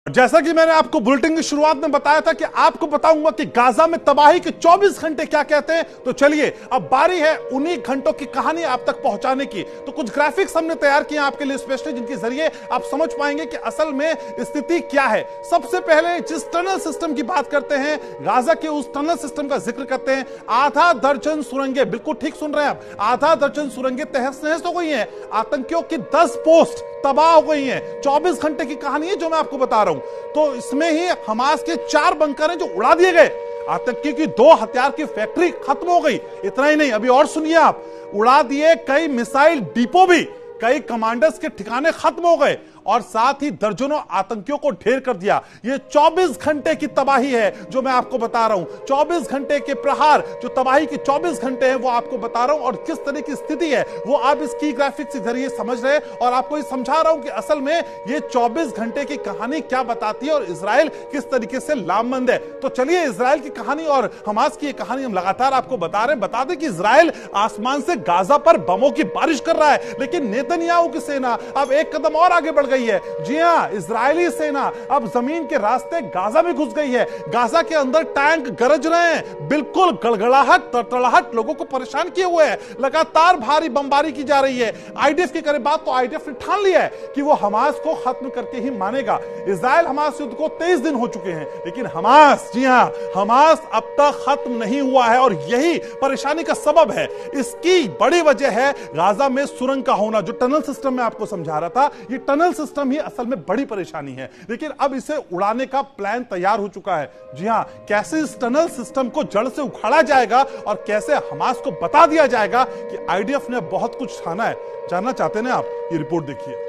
जैसा कि मैंने आपको बुलेटिन की शुरुआत में बताया था कि आपको बताऊंगा कि गाजा में तबाही के 24 घंटे क्या कहते हैं, तो चलिए अब बारी है उन्हीं घंटों की कहानी आप तक पहुंचाने की। तो कुछ ग्राफिक्स हमने तैयार किए आपके लिए स्पेशली, जिनके जरिए आप समझ पाएंगे कि असल में स्थिति क्या है। सबसे पहले जिस टनल सिस्टम की बात करते हैं, गाजा के उस टनल सिस्टम का जिक्र करते हैं। आधा दर्जन सुरंगें, बिल्कुल ठीक सुन रहे हैं आप, आधा दर्जन सुरंगें तहस नहस हो गई हैं। आतंकियों की 10 पोस्ट तबाह हो गई हैं। 24 घंटे की कहानी है जो मैं आपको बता रहा हूं। तो इसमें ही हमास के 4 बंकर हैं जो उड़ा दिए गए। आतंकी की 2 हथियार की फैक्ट्री खत्म हो गई। इतना ही नहीं, अभी और सुनिए आप, उड़ा दिए कई मिसाइल डिपो भी, कई कमांडर्स के ठिकाने खत्म हो गए और साथ ही दर्जनों आतंकियों को ढेर कर दिया। ये 24 घंटे की तबाही है जो मैं आपको बता रहा हूं। 24 घंटे के प्रहार, जो तबाही के 24 घंटे हैं वो आपको बता रहा हूं, और किस तरह की स्थिति है वो आप इस की ग्राफिक्स के जरिए समझ रहे हैं। और आपको ये समझा रहा हूं कि असल में ये 24 घंटे की कहानी क्या बताती है और इजराइल किस तरीके से लामबंद है। तो चलिए इजराइल की कहानी और हमास की कहानी हम लगातार आपको बता रहे हैं। बता दें कि इजराइल आसमान से गाजा पर बमों की बारिश कर रहा है, लेकिन नेतन्याहू की सेना अब एक कदम और आगे बढ़ गई है। जी हां, इजरायली सेना अब जमीन के रास्ते गाजा में घुस गई है। गाजा के अंदर टैंक गरज रहे हैं, बिल्कुल गड़गड़ाहट तड़तड़ाहट लोगों को परेशान किए हुए हैं। लगातार भारी बमबारी की जा रही है। आईडीएफ की करें बात तो आईडीएफ ने ठान लिया है कि वो हमास को खत्म करके ही मानेगा। इजराइल हमास युद्ध को 23 दिन हो चुके हैं, लेकिन हमास, जी हां, हमास अब तक खत्म नहीं हुआ है और यही परेशानी का सबब है। इसकी बड़ी वजह है गाजा में सुरंग का होना। जो टनल सिस्टम में आपको समझा रहा था, ये टनल सिस्टम ही असल में बड़ी परेशानी है, लेकिन अब इसे उड़ाने का प्लान तैयार हो चुका है। जी हां, कैसे इस टनल सिस्टम को जड़ से उखाड़ा जाएगा और कैसे हमास को बता दिया जाएगा कि आईडीएफ ने बहुत कुछ ठाना है। जानना चाहते हैं आप? ये रिपोर्ट देखिए।